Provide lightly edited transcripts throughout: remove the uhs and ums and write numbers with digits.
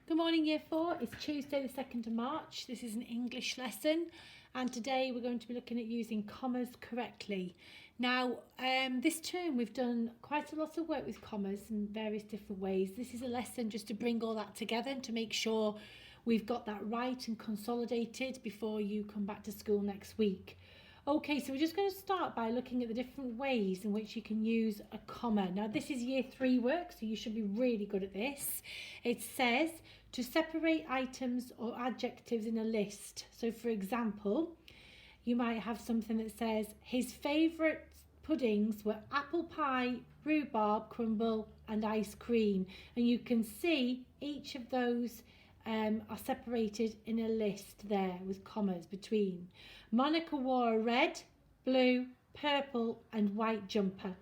Good morning, Year 4. It's Tuesday the 2nd of March. This is an English lesson and today we're going to be looking at using commas correctly. Now, this term we've done quite a lot of work with commas in various different ways. This is a lesson just to bring all that together and to make sure we've got that right and consolidated before you come back to school next week. Okay, so we're just going to start by looking at the different ways in which you can use a comma. Now, this is Year 3 work, so you should be really good at this. It says to separate items or adjectives in a list. So, for example, you might have something that says his favourite puddings were apple pie, rhubarb crumble and ice cream. And you can see each of those are separated in a list there with commas between. Monica wore a red, blue, purple and white jumper.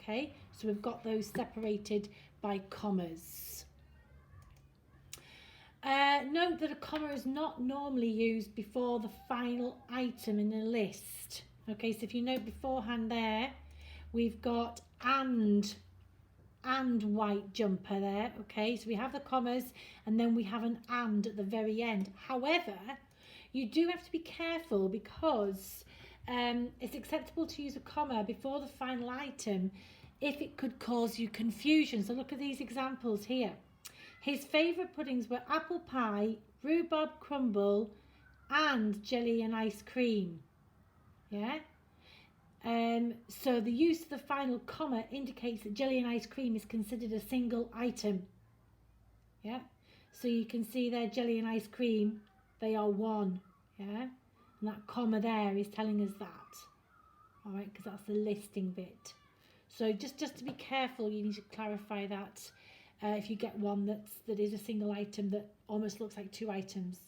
Okay, so we've got those separated by commas. Note that a comma is not normally used before the final item in a list. Okay, so if you note beforehand there, we've got and white jumper there. Okay, so we have the commas and then we have an and at the very end. However, you do have to be careful because it's acceptable to use a comma before the final item if it could cause you confusion. So look at these examples here. His favourite puddings were apple pie, rhubarb crumble and jelly and ice cream. Yeah. So the use of the final comma indicates that jelly and ice cream is considered a single item. Yeah. So you can see there jelly and ice cream, they are one. Yeah. And that comma there is telling us that. All right, because that's the listing bit. So just to be careful, you need to clarify that. If you get one that is a single item that almost looks like two items.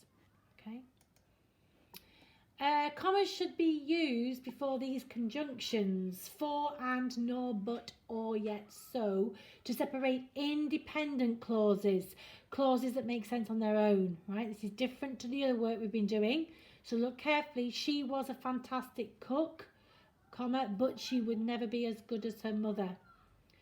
Okay. Commas should be used before these conjunctions, for, and, nor, but, or, yet, so, to separate independent clauses that make sense on their own, right? This is different to the other work we've been doing. So look carefully. She was a fantastic cook, comma, but she would never be as good as her mother.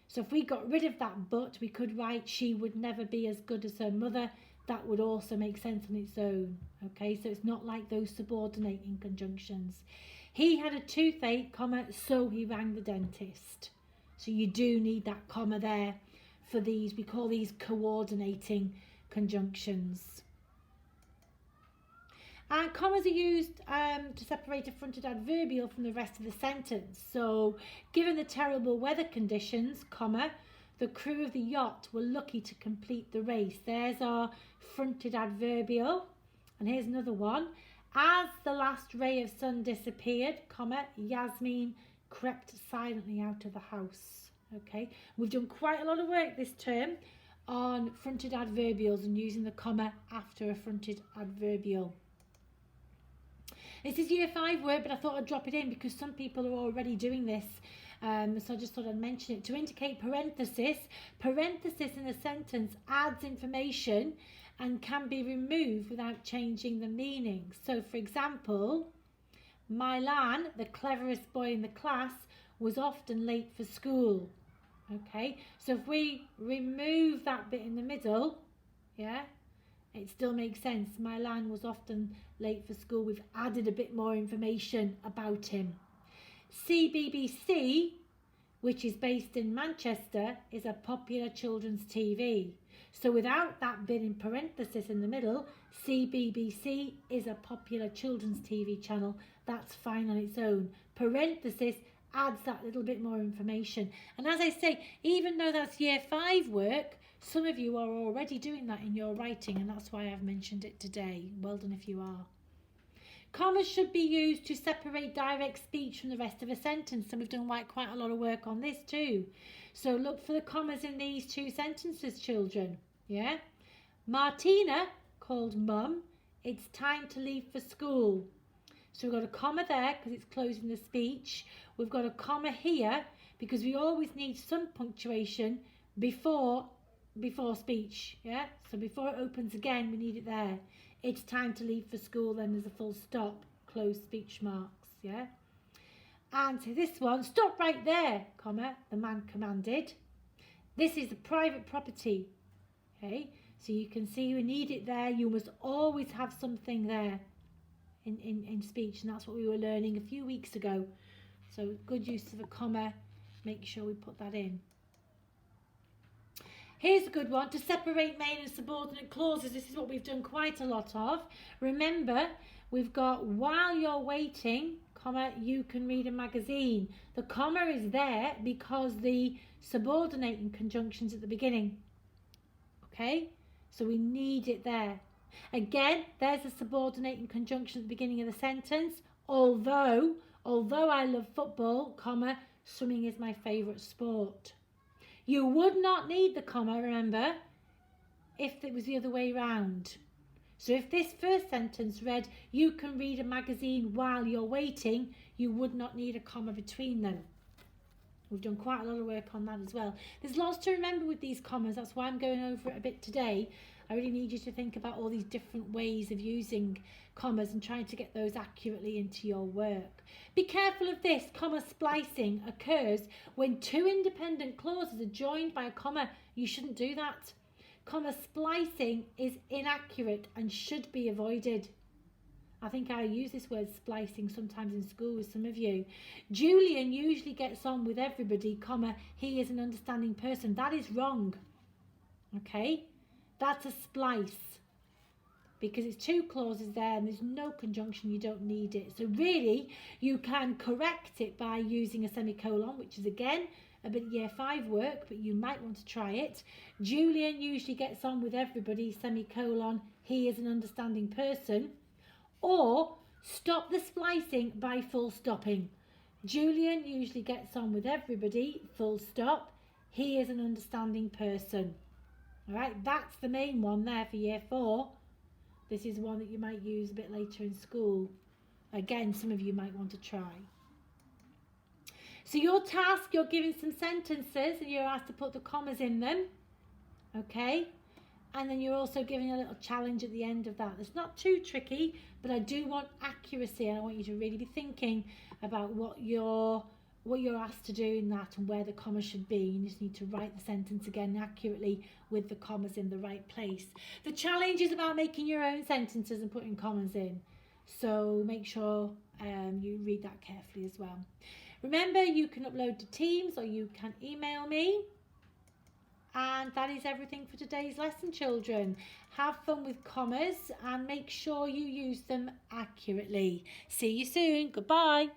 So if we got rid of that but, we could write she would never be as good as her mother. That would also make sense on its own. Okay, so it's not like those subordinating conjunctions. He had a toothache, comma, so he rang the dentist. So you do need that comma there for these. We call these coordinating conjunctions. And commas are used to separate a fronted adverbial from the rest of the sentence. So, given the terrible weather conditions, comma, the crew of the yacht were lucky to complete the race. There's our fronted adverbial. And here's another one. As the last ray of sun disappeared, comma, Yasmin crept silently out of the house. Okay, we've done quite a lot of work this term on fronted adverbials and using the comma after a fronted adverbial. This is Year 5 work, but I thought I'd drop it in because some people are already doing this. So I just thought I'd mention it. To indicate parenthesis in a sentence adds information and can be removed without changing the meaning. So, for example, Milan, the cleverest boy in the class, was often late for school. Okay, so if we remove that bit in the middle, yeah, it still makes sense. Milan was often late for school. We've added a bit more information about him. CBBC, which is based in Manchester, is a popular children's TV. So without that bit in parenthesis in the middle, CBBC is a popular children's TV channel. That's fine on its own. Parenthesis adds that little bit more information. And as I say, even though that's Year 5 work, some of you are already doing that in your writing, and that's why I've mentioned it today. Well done if you are. Commas should be used to separate direct speech from the rest of a sentence, and we've done quite a lot of work on this too. So look for the commas in these two sentences, children. Yeah? Martina called Mum, it's time to leave for school. So we've got a comma there because it's closing the speech. We've got a comma here because we always need some punctuation before speech. Yeah? So before it opens again, we need it there. It's time to leave for school, then there's a full stop, closed speech marks, yeah? And so this one, stop right there, comma, the man commanded. This is a private property, okay? So you can see we need it there. You must always have something there in speech, and that's what we were learning a few weeks ago. So good use of a comma. Make sure we put that in. Here's a good one. To separate main and subordinate clauses. This is what we've done quite a lot of. Remember, we've got while you're waiting, comma, you can read a magazine. The comma is there because the subordinating conjunction's at the beginning. Okay? So we need it there. Again, there's a subordinating conjunction at the beginning of the sentence. Although I love football, comma, swimming is my favourite sport. You would not need the comma, remember, if it was the other way round. So if this first sentence read, you can read a magazine while you're waiting, you would not need a comma between them. We've done quite a lot of work on that as well. There's lots to remember with these commas. That's why I'm going over it a bit today. I really need you to think about all these different ways of using commas and trying to get those accurately into your work. Be careful of this. Comma splicing occurs when two independent clauses are joined by a comma. You shouldn't do that. Comma splicing is inaccurate and should be avoided. I think I use this word splicing sometimes in school with some of you. Julian usually gets on with everybody, comma, he is an understanding person. That is wrong. Okay? That's a splice. Because it's two clauses there and there's no conjunction, you don't need it. So really, you can correct it by using a semicolon, which is again a bit year 5 work, but you might want to try it. Julian usually gets on with everybody, semicolon, he is an understanding person. Or stop the splicing by full stopping. Julian usually gets on with everybody, full stop. He is an understanding person. All right, that's the main one there for year 4. This is one that you might use a bit later in school. Again, some of you might want to try. So your task, you're given some sentences and you're asked to put the commas in them. Okay? And then you're also given a little challenge at the end of that. It's not too tricky, but I do want accuracy and I want you to really be thinking about what you're asked to do in that and where the commas should be. You just need to write the sentence again accurately with the commas in the right place. The challenge is about making your own sentences and putting commas in. So make sure you read that carefully as well. Remember, you can upload to Teams or you can email me. And that is everything for today's lesson, children. Have fun with commas and make sure you use them accurately. See you soon. Goodbye.